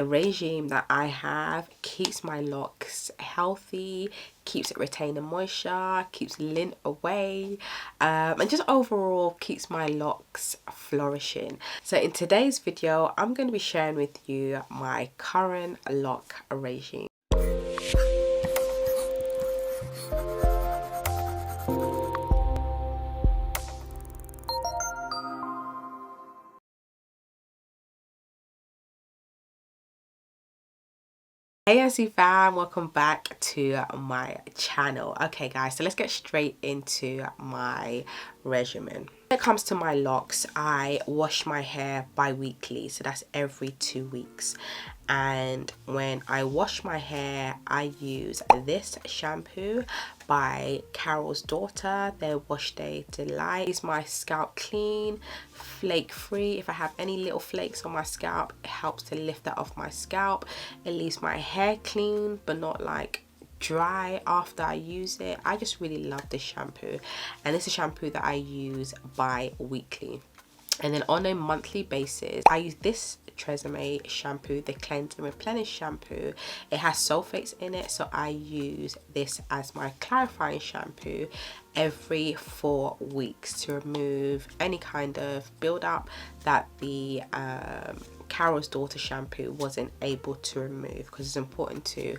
The regime that I have keeps my locks healthy, keeps it retaining moisture, keeps lint away, and just overall keeps my locks flourishing. So in today's video, I'm going to be sharing with you my current lock regime. Hey NC fam, welcome back to my channel. Okay guys, so let's get straight into my regimen. When it comes to my locks, I wash my hair bi-weekly, so that's every 2 weeks. And when I wash my hair, I use this shampoo by Carol's Daughter, their Wash Day Delight. It keeps my scalp clean, flake free. If I have any little flakes on my scalp, it helps to lift that off my scalp. It leaves my hair clean but not like dry after I use it. I just really love this shampoo, and this is a shampoo that I use bi-weekly. And then on a monthly basis, I use this Regimen shampoo, the Cleanse and Replenish shampoo. It has sulfates in it, so I use this as my clarifying shampoo every 4 weeks to remove any kind of buildup that the Carol's Daughter shampoo wasn't able to remove, because it's important to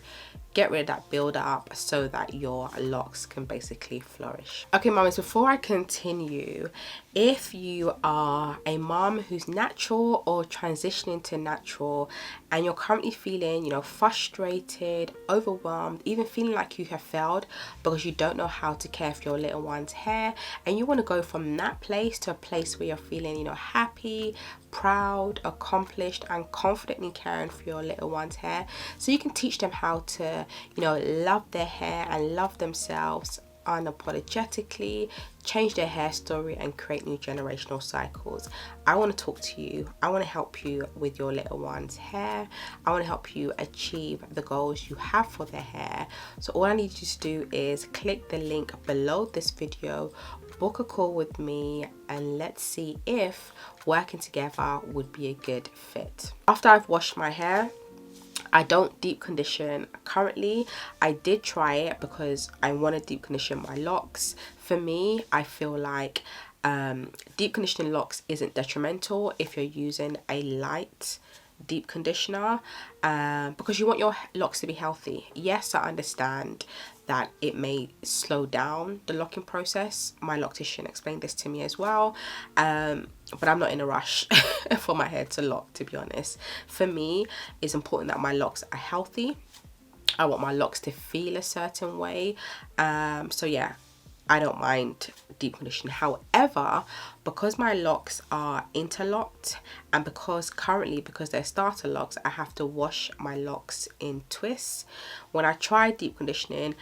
get rid of that build up so that your locks can basically flourish. Okay mamas, before I continue, if you are a mom who's natural or transitioning to natural and you're currently feeling, you know, frustrated, overwhelmed, even feeling like you have failed because you don't know how to care for your little one's hair, and you want to go from that place to a place where you're feeling, you know, happy, proud, accomplished and confidently caring for your little one's hair, so you can teach them how to, you know, love their hair and love themselves unapologetically, change their hair story and create new generational cycles. I want to talk to you. I want to help you with your little one's hair. I want to help you achieve the goals you have for their hair. So all I need you to do is click the link below this video, book a call with me, and let's see if working together would be a good fit. After I've washed my hair, I don't deep condition currently. I did try it because I want to deep condition my locks. For me, I feel like deep conditioning locks isn't detrimental if you're using a light deep conditioner, because you want your locks to be healthy. Yes, I understand that it may slow down the locking process. My loctician explained this to me as well, but I'm not in a rush for my hair to lock, to be honest. For me, it's important that my locks are healthy. I want my locks to feel a certain way, so yeah, I don't mind deep conditioning. However, because my locks are interlocked and because they're starter locks, I have to wash my locks in twists. When I tried deep conditioning,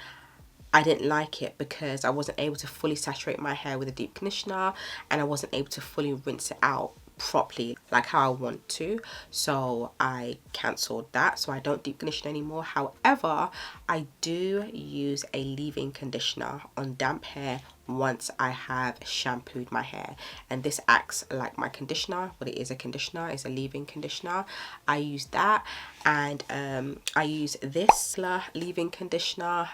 I didn't like it because I wasn't able to fully saturate my hair with a deep conditioner and I wasn't able to fully rinse it out properly like how I want to, so I cancelled that. So I don't deep condition anymore. However, I do use a leave-in conditioner on damp hair once I have shampooed my hair, and this acts like my conditioner. But it is a conditioner, it's a leave-in conditioner. I use that, and I use this leave-in conditioner.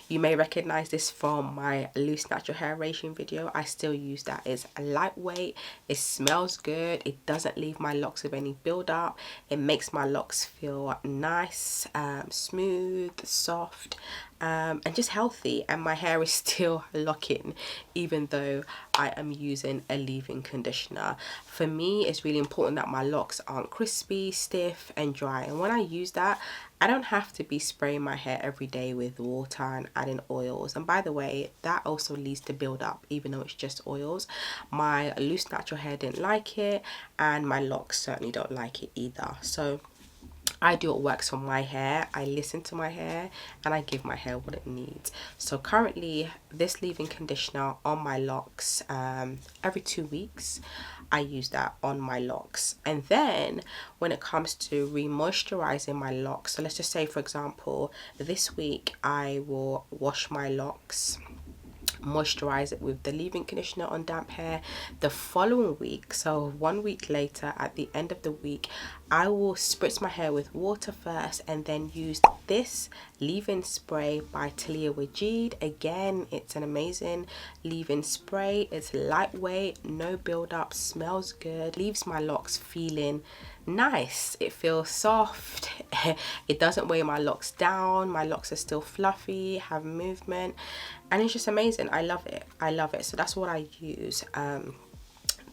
You may recognize this from my loose natural hair regime video. I still use that. It's lightweight, it smells good, it doesn't leave my locks with any build-up, it makes my locks feel nice, smooth, soft, and just healthy, and my hair is still locking even though I am using a leave-in conditioner. For me, it's really important that my locks aren't crispy, stiff and dry, and when I use that, I don't have to be spraying my hair every day with water and adding oils. And by the way, that also leads to build up even though it's just oils. My loose natural hair didn't like it, and my locks certainly don't like it either. So I do what works for my hair. I listen to my hair and I give my hair what it needs. So currently, this leave-in conditioner on my locks, every 2 weeks I use that on my locks. And then when it comes to re-moisturizing my locks, so let's just say for example this week I will wash my locks moisturize it with the leave-in conditioner on damp hair. The following week, so 1 week later, at the end of the week, I will spritz my hair with water first and then use this leave-in spray by Talia Wajeed. Again, it's an amazing leave-in spray. It's lightweight, no build-up, smells good, leaves my locks feeling nice. It feels soft. It doesn't weigh my locks down. My locks are still fluffy, have movement, and it's just amazing. I love it. I love it. So that's what I use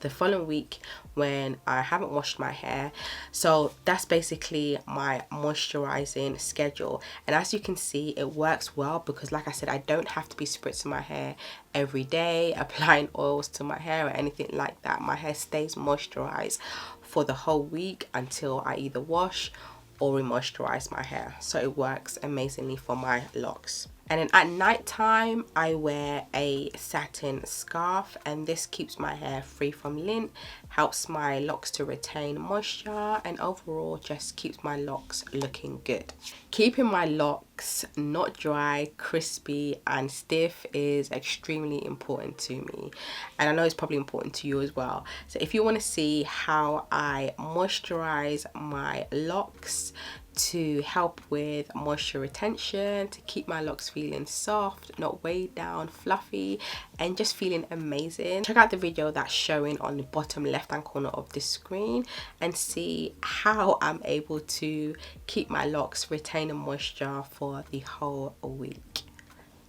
the following week when I haven't washed my hair. So that's basically my moisturizing schedule, and as you can see, it works well because, like I said, I don't have to be spritzing my hair every day, applying oils to my hair or anything like that. My hair stays moisturized for the whole week until I either wash or re-moisturize my hair. So it works amazingly for my locks. And then at night time, I wear a satin scarf, and this keeps my hair free from lint, helps my locks to retain moisture, and overall just keeps my locks looking good. Keeping my locks not dry, crispy and stiff is extremely important to me, and I know it's probably important to you as well. So if you want to see how I moisturize my locks to help with moisture retention, to keep my locks feeling soft, not weighed down, fluffy, and just feeling amazing, check out the video that's showing on the bottom left hand corner of the screen and see how I'm able to keep my locks retaining moisture for the whole week.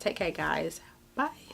Take care, guys. Bye.